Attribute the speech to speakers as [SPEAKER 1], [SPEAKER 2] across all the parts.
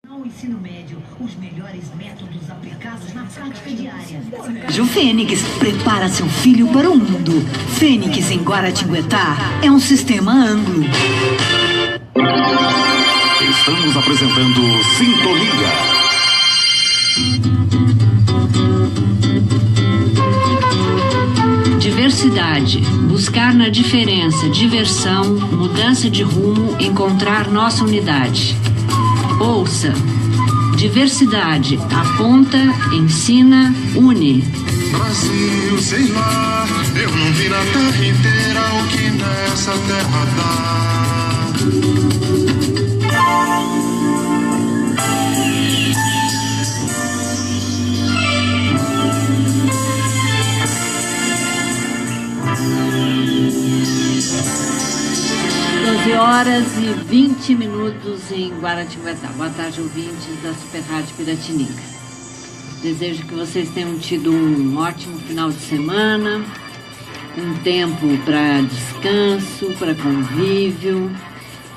[SPEAKER 1] No ensino médio, os melhores métodos aplicados na prática diária.
[SPEAKER 2] Ju Fênix prepara seu filho para o mundo. Fênix em Guaratinguetá é um sistema Anglo.
[SPEAKER 3] Estamos apresentando Sintonia.
[SPEAKER 4] Diversidade. Buscar na diferença, diversão, mudança de rumo, encontrar nossa unidade. Ouça. Diversidade. Aponta, ensina, une.
[SPEAKER 5] Brasil, sei lá, eu não vi na terra inteira o que nessa terra dá.
[SPEAKER 4] 12h20 em Guaratinguetá. Boa tarde, ouvintes da Super Rádio Piratininga. Desejo que vocês tenham tido um ótimo final de semana, um tempo para descanso, para convívio,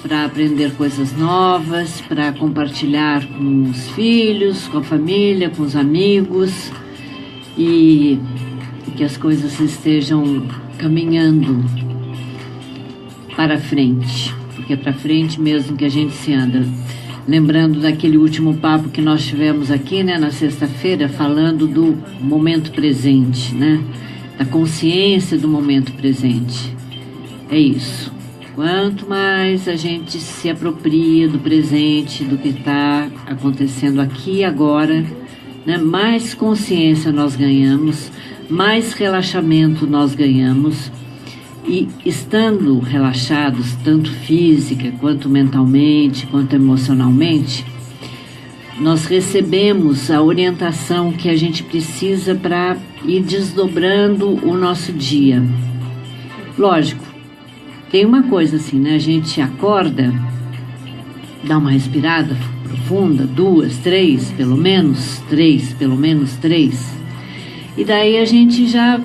[SPEAKER 4] para aprender coisas novas, para compartilhar com os filhos, com a família, com os amigos, e que as coisas estejam caminhando para frente, porque é para frente mesmo que a gente se anda. Lembrando daquele último papo que nós tivemos aqui, né, na sexta-feira, falando do momento presente, né, da consciência do momento presente. É isso. Quanto mais a gente se apropria do presente, do que está acontecendo aqui e agora, né, mais consciência nós ganhamos, mais relaxamento nós ganhamos. E estando relaxados, tanto física, quanto mentalmente, quanto emocionalmente, nós recebemos a orientação que a gente precisa para ir desdobrando o nosso dia. Lógico, tem uma coisa assim, né? A gente acorda, dá uma respirada profunda, 2, 3, pelo menos 3. E daí a gente já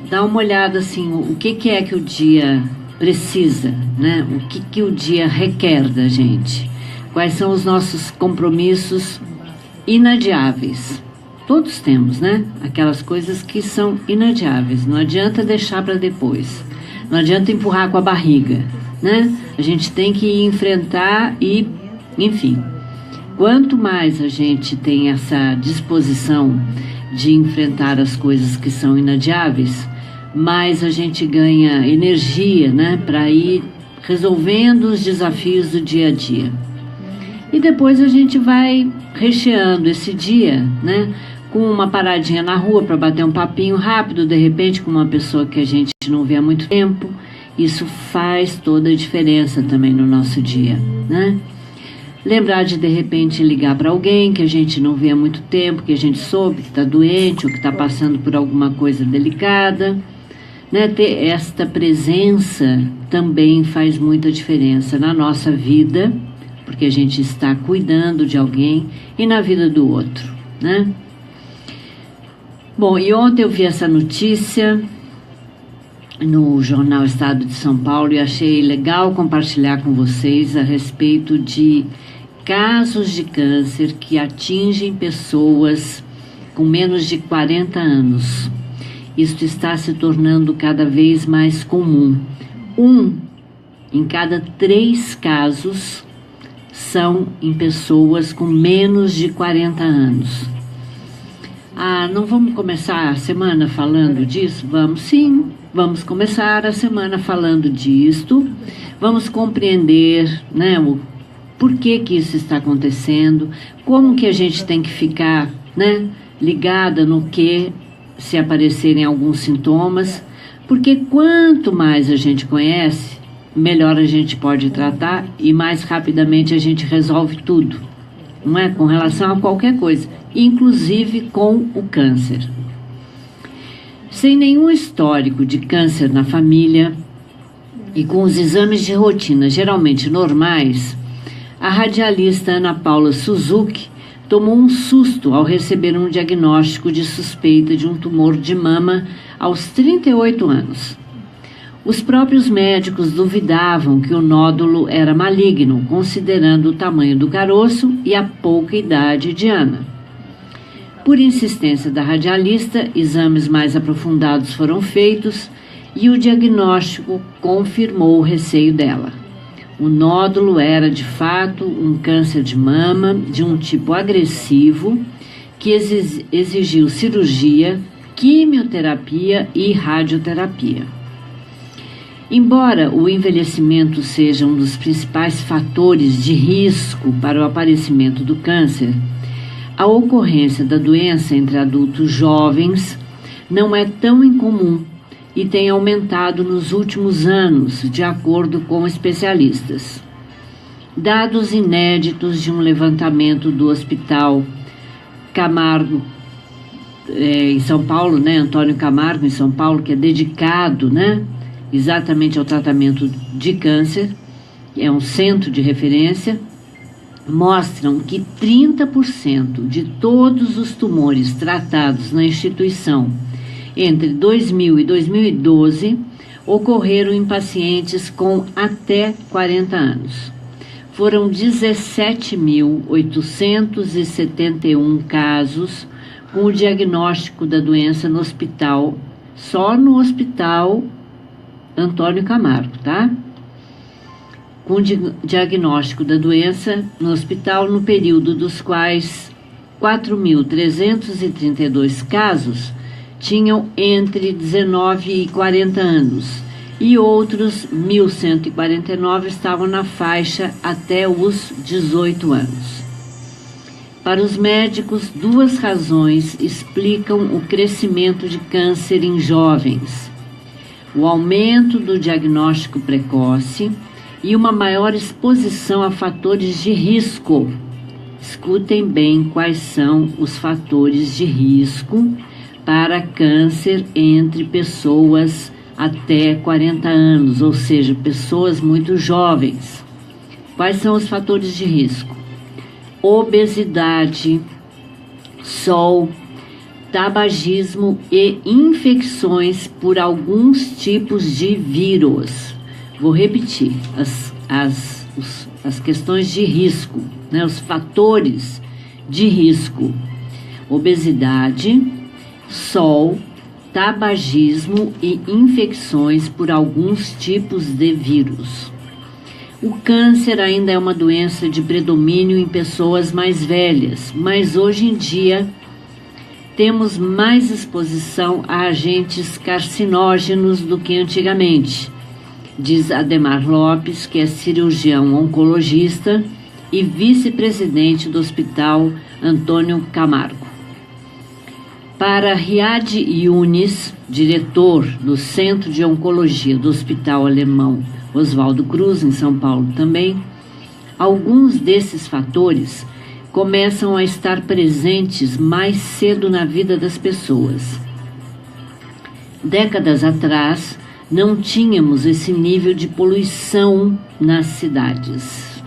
[SPEAKER 4] dá uma olhada assim, o que é que o dia precisa, né? O que o dia requer da gente? Quais são os nossos compromissos inadiáveis? Todos temos, né? Aquelas coisas que são inadiáveis, não adianta deixar para depois, não adianta empurrar com a barriga, né? A gente tem que enfrentar e, enfim, quanto mais a gente tem essa disposição de enfrentar as coisas que são inadiáveis, mais a gente ganha energia, né, para ir resolvendo os desafios do dia a dia. E depois a gente vai recheando esse dia, né, com uma paradinha na rua para bater um papinho rápido, de repente, com uma pessoa que a gente não vê há muito tempo. Isso faz toda a diferença também no nosso dia, né? Lembrar de repente ligar para alguém que a gente não vê há muito tempo, que a gente soube que está doente ou que está passando por alguma coisa delicada, né? Ter esta presença também faz muita diferença na nossa vida, porque a gente está cuidando de alguém, e na vida do outro, né? Bom, e ontem eu vi essa notícia no jornal Estado de São Paulo e achei legal compartilhar com vocês a respeito de casos de câncer que atingem pessoas com menos de 40 anos. Isto está se tornando cada vez mais comum. 1 em cada 3 casos são em pessoas com menos de 40 anos. Ah, não vamos começar a semana falando disso? Vamos sim, vamos começar a semana falando disto. Vamos compreender, né, o por que isso está acontecendo, como que a gente tem que ficar, né, ligada no que se aparecerem alguns sintomas, porque quanto mais a gente conhece, melhor a gente pode tratar e mais rapidamente a gente resolve tudo, não é? Com relação a qualquer coisa, inclusive com o câncer. Sem nenhum histórico de câncer na família e com os exames de rotina geralmente normais, a radialista Ana Paula Suzuki tomou um susto ao receber um diagnóstico de suspeita de um tumor de mama aos 38 anos. Os próprios médicos duvidavam que o nódulo era maligno, considerando o tamanho do caroço e a pouca idade de Ana. Por insistência da radialista, exames mais aprofundados foram feitos e o diagnóstico confirmou o receio dela. O nódulo era, de fato, um câncer de mama de um tipo agressivo que exigiu cirurgia, quimioterapia e radioterapia. Embora o envelhecimento seja um dos principais fatores de risco para o aparecimento do câncer, a ocorrência da doença entre adultos jovens não é tão incomum e tem aumentado nos últimos anos, de acordo com especialistas. Dados inéditos de um levantamento do Hospital Camargo, em São Paulo, Antônio Camargo, em São Paulo, que é dedicado, exatamente ao tratamento de câncer, é um centro de referência, mostram que 30% de todos os tumores tratados na instituição entre 2000 e 2012 ocorreram em pacientes com até 40 anos. Foram 17.871 casos com o diagnóstico da doença no hospital, só no Hospital Antônio Camargo, com diagnóstico da doença no hospital, no período dos quais 4.332 casos tinham entre 19 e 40 anos e outros 1.149 estavam na faixa até os 18 anos. Para os médicos, duas razões explicam o crescimento de câncer em jovens: o aumento do diagnóstico precoce e uma maior exposição a fatores de risco. Escutem bem quais são os fatores de risco para câncer entre pessoas até 40 anos, ou seja, pessoas muito jovens. Quais são os fatores de risco? Obesidade, sol, tabagismo e infecções por alguns tipos de vírus. Vou repetir as questões de risco, os fatores de risco: obesidade, sol, tabagismo e infecções por alguns tipos de vírus. O câncer ainda é uma doença de predomínio em pessoas mais velhas, mas hoje em dia temos mais exposição a agentes carcinógenos do que antigamente, diz Ademar Lopes, que é cirurgião oncologista e vice-presidente do Hospital Antônio Camargo. Para Riad Yunis, diretor do Centro de Oncologia do Hospital Alemão Oswaldo Cruz, em São Paulo também, alguns desses fatores começam a estar presentes mais cedo na vida das pessoas. Décadas atrás, não tínhamos esse nível de poluição nas cidades.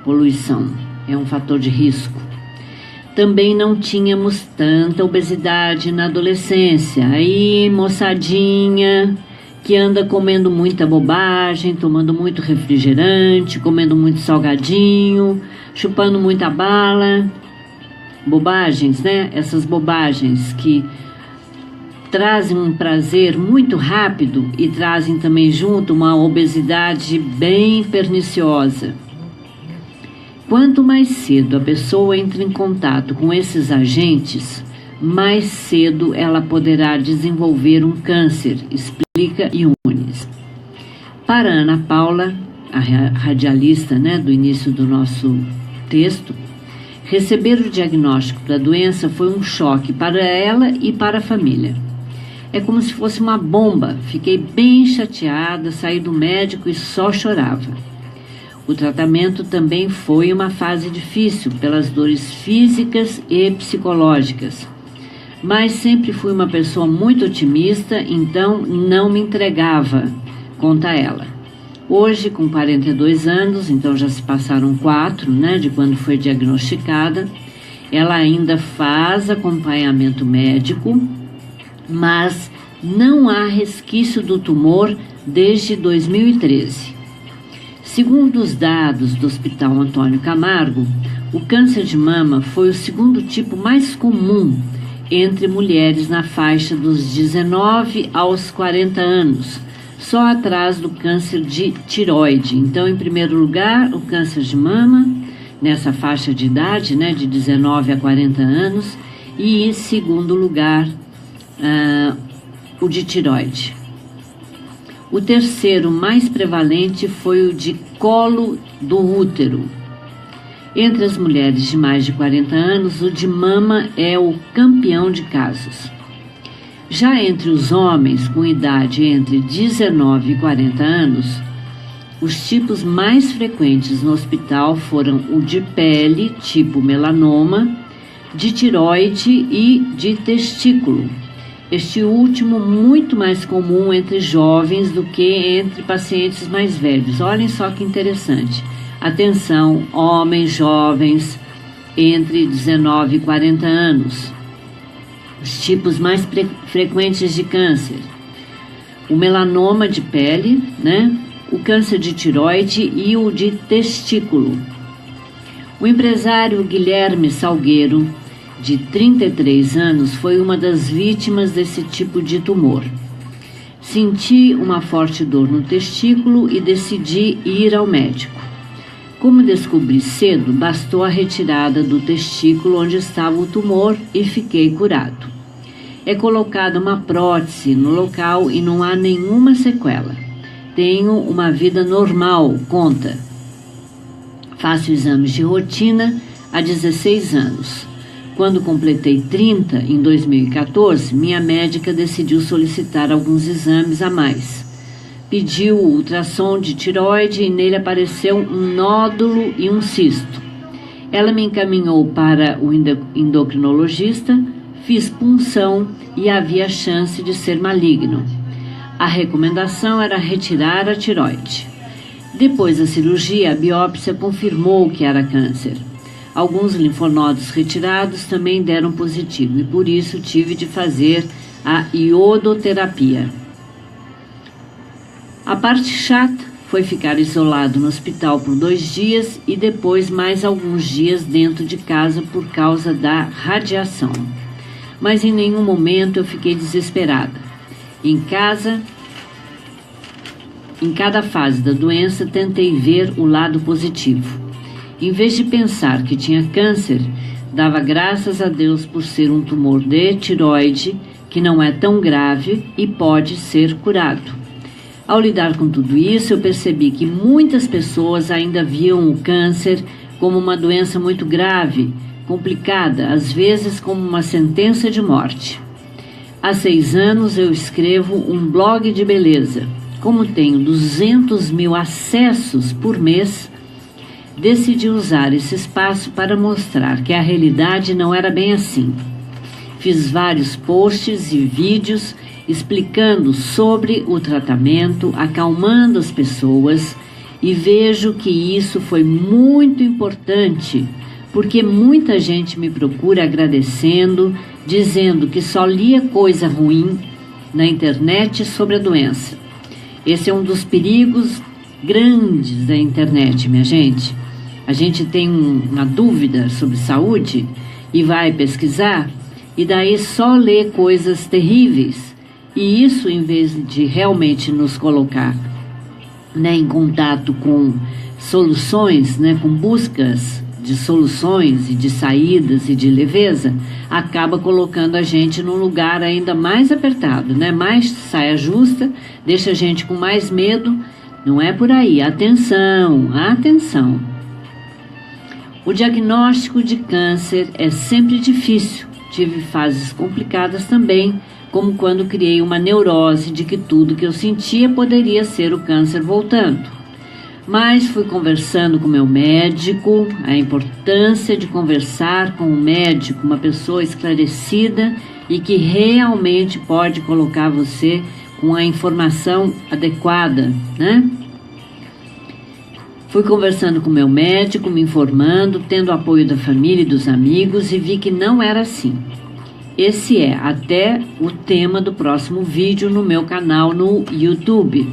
[SPEAKER 4] Poluição é um fator de risco. Também não tínhamos tanta obesidade na adolescência. Aí, moçadinha que anda comendo muita bobagem, tomando muito refrigerante, comendo muito salgadinho, chupando muita bala. Bobagens, Essas bobagens que trazem um prazer muito rápido e trazem também junto uma obesidade bem perniciosa. Quanto mais cedo a pessoa entra em contato com esses agentes, mais cedo ela poderá desenvolver um câncer, explica Yunis. Para Ana Paula, a radialista do início do nosso texto, receber o diagnóstico da doença foi um choque para ela e para a família. É como se fosse uma bomba. Fiquei bem chateada, saí do médico e só chorava. O tratamento também foi uma fase difícil pelas dores físicas e psicológicas. Mas sempre fui uma pessoa muito otimista, então não me entregava, conta ela. Hoje, com 42 anos, então já se passaram 4, de quando foi diagnosticada, ela ainda faz acompanhamento médico, mas não há resquício do tumor desde 2013. Segundo os dados do Hospital Antônio Camargo, o câncer de mama foi o segundo tipo mais comum entre mulheres na faixa dos 19 aos 40 anos, só atrás do câncer de tireoide. Então, em primeiro lugar, o câncer de mama, nessa faixa de idade, né, de 19 a 40 anos, e em segundo lugar, o de tireoide. O terceiro mais prevalente foi o de colo do útero. Entre as mulheres de mais de 40 anos, o de mama é o campeão de casos. Já entre os homens com idade entre 19 e 40 anos, os tipos mais frequentes no hospital foram o de pele, tipo melanoma, de tireoide e de testículo. Este último muito mais comum entre jovens do que entre pacientes mais velhos. Olhem só que interessante. Atenção, homens jovens entre 19 e 40 anos. Os tipos mais frequentes de câncer: o melanoma de pele, né? O câncer de tireoide e o de testículo. O empresário Guilherme Salgueiro, de 33 anos, foi uma das vítimas desse tipo de tumor. Senti uma forte dor no testículo e decidi ir ao médico. Como descobri cedo, bastou a retirada do testículo onde estava o tumor e fiquei curado. É colocada uma prótese no local e não há nenhuma sequela. Tenho uma vida normal, conta. Faço exames de rotina há 16 anos. Quando completei 30, em 2014, minha médica decidiu solicitar alguns exames a mais. Pediu o ultrassom de tireoide e nele apareceu um nódulo e um cisto. Ela me encaminhou para o endocrinologista, fiz punção e havia chance de ser maligno. A recomendação era retirar a tireoide. Depois da cirurgia, a biópsia confirmou que era câncer. Alguns linfonodos retirados também deram positivo e por isso tive de fazer a iodoterapia. A parte chata foi ficar isolado no hospital por 2 dias e depois mais alguns dias dentro de casa por causa da radiação. Mas em nenhum momento eu fiquei desesperada. Em casa, em cada fase da doença, tentei ver o lado positivo. Em vez de pensar que tinha câncer, dava graças a Deus por ser um tumor de tireoide, que não é tão grave e pode ser curado. Ao lidar com tudo isso, eu percebi que muitas pessoas ainda viam o câncer como uma doença muito grave, complicada, às vezes como uma sentença de morte. Há 6 anos eu escrevo um blog de beleza. Como tenho 200 mil acessos por mês, decidi usar esse espaço para mostrar que a realidade não era bem assim. Fiz vários posts e vídeos explicando sobre o tratamento, acalmando as pessoas, e vejo que isso foi muito importante, porque muita gente me procura agradecendo, dizendo que só lia coisa ruim na internet sobre a doença. Esse é um dos perigos grandes da internet, minha gente. A gente tem uma dúvida sobre saúde e vai pesquisar e daí só lê coisas terríveis. E isso, em vez de realmente nos colocar, né, em contato com soluções, né, com buscas de soluções e de saídas e de leveza, acaba colocando a gente num lugar ainda mais apertado, né? Mais saia justa, deixa a gente com mais medo. Não é por aí. Atenção, atenção. O diagnóstico de câncer é sempre difícil. Tive fases complicadas também, como quando criei uma neurose de que tudo que eu sentia poderia ser o câncer voltando. Mas fui conversando com meu médico, a importância de conversar com um médico, uma pessoa esclarecida e que realmente pode colocar você com a informação adequada, né? Fui conversando com meu médico, me informando, tendo apoio da família e dos amigos e vi que não era assim. esse é até o tema do próximo vídeo no meu canal no YouTube.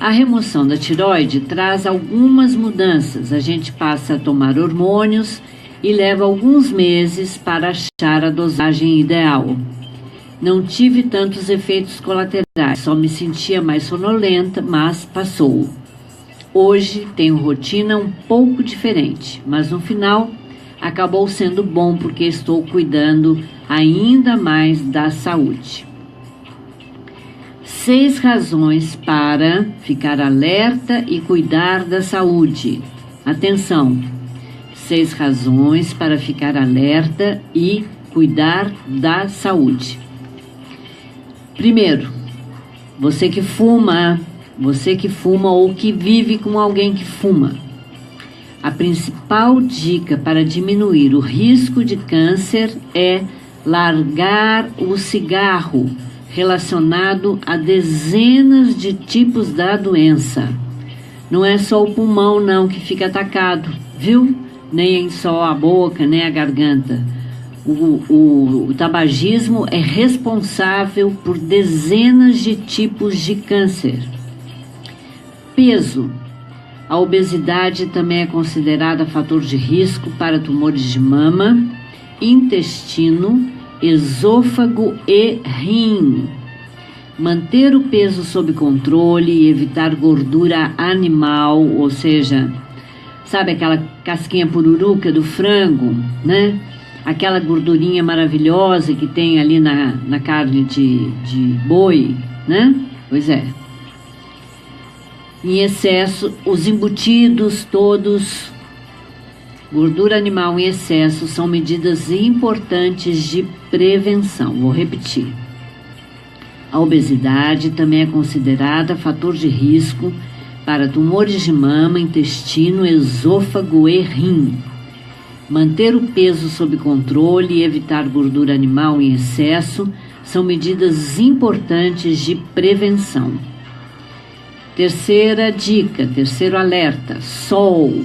[SPEAKER 4] A remoção da tireoide traz algumas mudanças. A gente passa a tomar hormônios e leva alguns meses para achar a dosagem ideal. Não tive tantos efeitos colaterais, só me sentia mais sonolenta, mas passou. Hoje tenho rotina um pouco diferente, mas no final acabou sendo bom porque estou cuidando ainda mais da saúde. 6 razões para ficar alerta e cuidar da saúde. Atenção! 6 razões para ficar alerta e cuidar da saúde. Primeiro, você que fuma ou que vive com alguém que fuma. A principal dica para diminuir o risco de câncer é largar o cigarro, relacionado a dezenas de tipos da doença. Não é só o pulmão não que fica atacado, viu? Nem só a boca, nem a garganta. O tabagismo é responsável por dezenas de tipos de câncer. Peso. A obesidade também é considerada fator de risco para tumores de mama, intestino, esôfago e rim. Manter o peso sob controle e evitar gordura animal, ou seja, sabe aquela casquinha pururuca do frango, né? Aquela gordurinha maravilhosa que tem ali na carne de boi, né? Pois é. Em excesso, os embutidos todos, gordura animal em excesso, são medidas importantes de prevenção. Vou repetir. A obesidade também é considerada fator de risco para tumores de mama, intestino, esôfago e rim. Manter o peso sob controle e evitar gordura animal em excesso são medidas importantes de prevenção. Terceira dica, terceiro alerta, sol.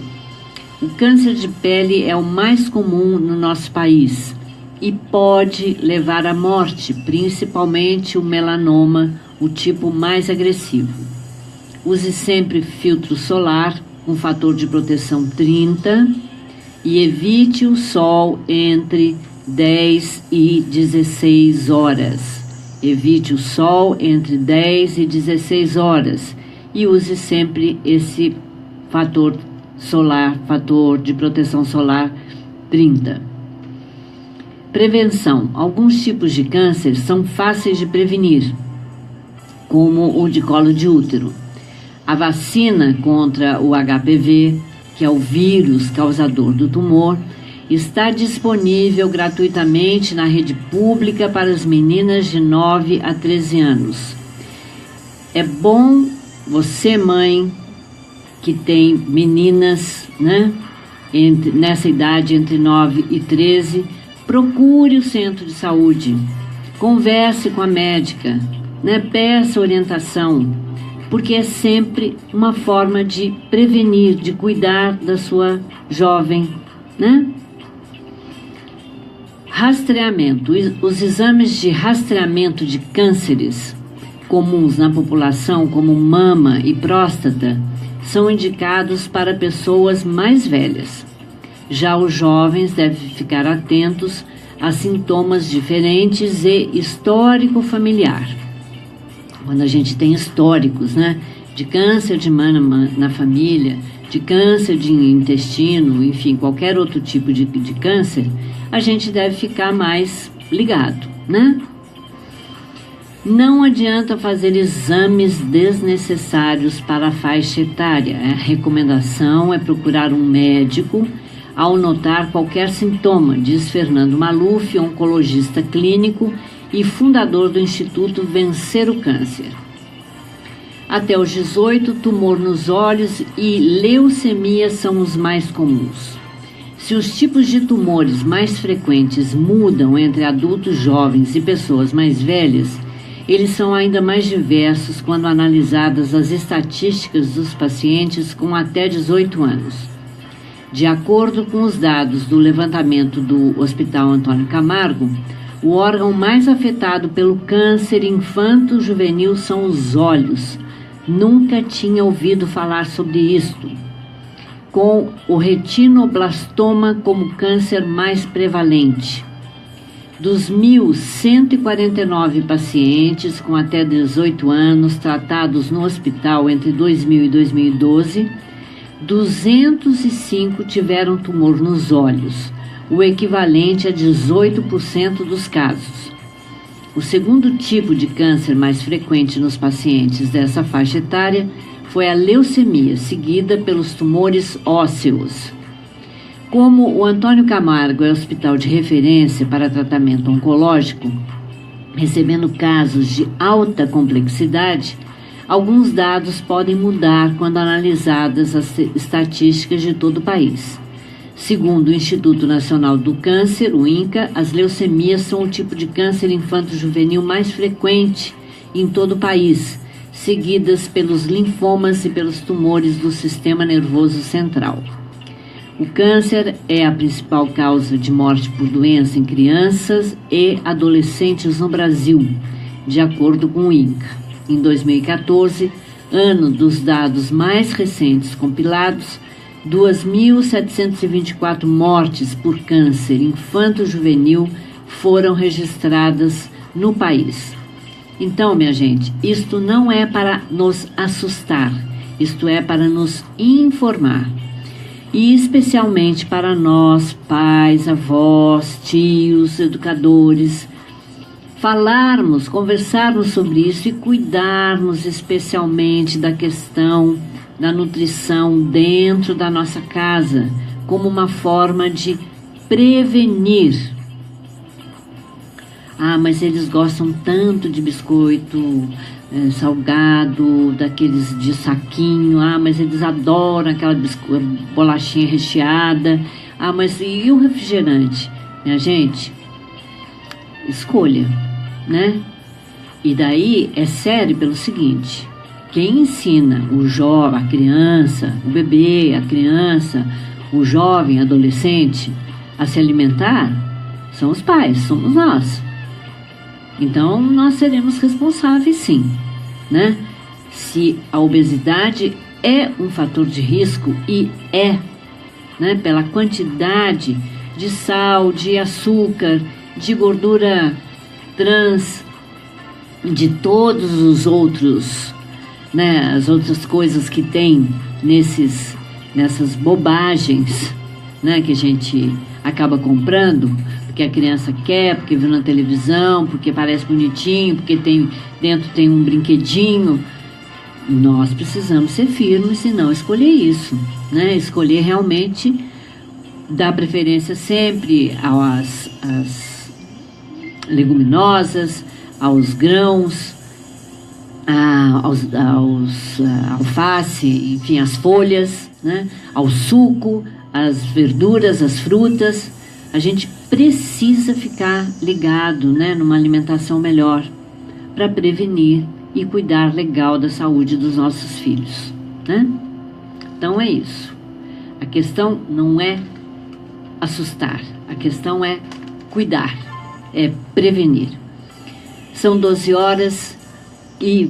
[SPEAKER 4] O câncer de pele é o mais comum no nosso país e pode levar à morte, principalmente o melanoma, o tipo mais agressivo. Use sempre filtro solar com fator de proteção 30 e evite o sol entre 10 e 16 horas. Evite o sol entre 10 e 16 horas. E use sempre esse fator solar, fator de proteção solar 30. Prevenção. Alguns tipos de câncer são fáceis de prevenir, como o de colo de útero. A vacina contra o HPV, que é o vírus causador do tumor, está disponível gratuitamente na rede pública para as meninas de 9 a 13 anos. É bom você, mãe, que tem meninas, né, nessa idade entre 9 e 13, procure o centro de saúde, converse com a médica, né, peça orientação, porque é sempre uma forma de prevenir, de cuidar da sua jovem, né? Rastreamento. Os exames de rastreamento de cânceres comuns na população, como mama e próstata, são indicados para pessoas mais velhas. Já os jovens devem ficar atentos a sintomas diferentes e histórico familiar. Quando a gente tem históricos, né, de câncer de mama na família, de câncer de intestino, enfim, qualquer outro tipo de câncer, a gente deve ficar mais ligado, né? Não adianta fazer exames desnecessários para a faixa etária. A recomendação é procurar um médico ao notar qualquer sintoma, diz Fernando Maluf, oncologista clínico e fundador do Instituto Vencer o Câncer. Até os 18, tumor nos olhos e leucemia são os mais comuns. Se os tipos de tumores mais frequentes mudam entre adultos jovens e pessoas mais velhas, eles são ainda mais diversos quando analisadas as estatísticas dos pacientes com até 18 anos. De acordo com os dados do levantamento do Hospital Antônio Camargo, O órgão mais afetado pelo câncer infanto-juvenil são os olhos. Nunca tinha ouvido falar sobre isto. Com o retinoblastoma como câncer mais prevalente. Dos 1.149 pacientes com até 18 anos tratados no hospital entre 2000 e 2012, 205 tiveram tumor nos olhos, o equivalente a 18% dos casos. O segundo tipo de câncer mais frequente nos pacientes dessa faixa etária foi a leucemia, seguida pelos tumores ósseos. Como o Antônio Camargo é hospital de referência para tratamento oncológico, recebendo casos de alta complexidade, alguns dados podem mudar quando analisadas as estatísticas de todo o país. Segundo o Instituto Nacional do Câncer, o INCA, as leucemias são o tipo de câncer infanto-juvenil mais frequente em todo o país, seguidas pelos linfomas e pelos tumores do sistema nervoso central. O câncer é a principal causa de morte por doença em crianças e adolescentes no Brasil, de acordo com o INCA. Em 2014, ano dos dados mais recentes compilados, 2.724 mortes por câncer infanto-juvenil foram registradas no país. Então, minha gente, isto não é para nos assustar, isto é para nos informar. E especialmente para nós, pais, avós, tios, educadores, falarmos, conversarmos sobre isso e cuidarmos especialmente da questão da nutrição dentro da nossa casa, como uma forma de prevenir. Ah, mas eles gostam tanto de biscoito salgado, daqueles de saquinho. Ah, mas eles adoram aquela bolachinha recheada. Ah, mas e o refrigerante? Minha gente, escolha, né? E daí é sério pelo seguinte: quem ensina a criança, o bebê, a criança, o jovem, adolescente a se alimentar são os pais, somos nós. Então, nós seremos responsáveis, sim, né? Se a obesidade é um fator de risco, e né, pela quantidade de sal, de açúcar, de gordura trans, de todos os outros, né, as outras coisas que tem nessas bobagens, né, que a gente acaba comprando, porque a criança quer, porque viu na televisão, porque parece bonitinho, porque dentro tem um brinquedinho. Nós precisamos ser firmes e não escolher isso, né? Escolher realmente dar preferência sempre às leguminosas, aos grãos, aos alface, enfim, as folhas, né? Ao suco, às verduras, às frutas. A gente precisa ficar ligado, né, numa alimentação melhor para prevenir e cuidar legal da saúde dos nossos filhos, né? Então é isso. A questão não é assustar, a questão é cuidar, é prevenir. São 12 horas e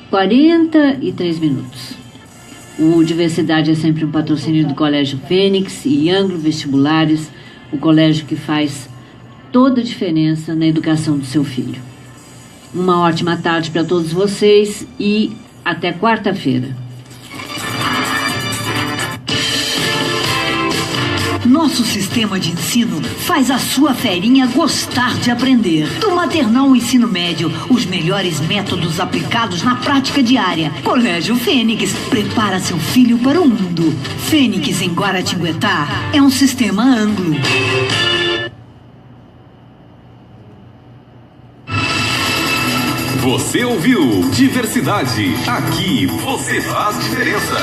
[SPEAKER 4] 43 minutos. O Diversidade é sempre um patrocínio do Colégio Fênix e Anglo Vestibulares, o colégio que faz toda a diferença na educação do seu filho. Uma ótima tarde para todos vocês e até quarta-feira.
[SPEAKER 2] Nosso sistema de ensino faz a sua ferinha gostar de aprender. Do maternal ao ensino médio, os melhores métodos aplicados na prática diária. Colégio Fênix prepara seu filho para o mundo. Fênix em Guaratinguetá é um sistema Anglo.
[SPEAKER 3] Você ouviu Diversidade. Aqui você faz diferença.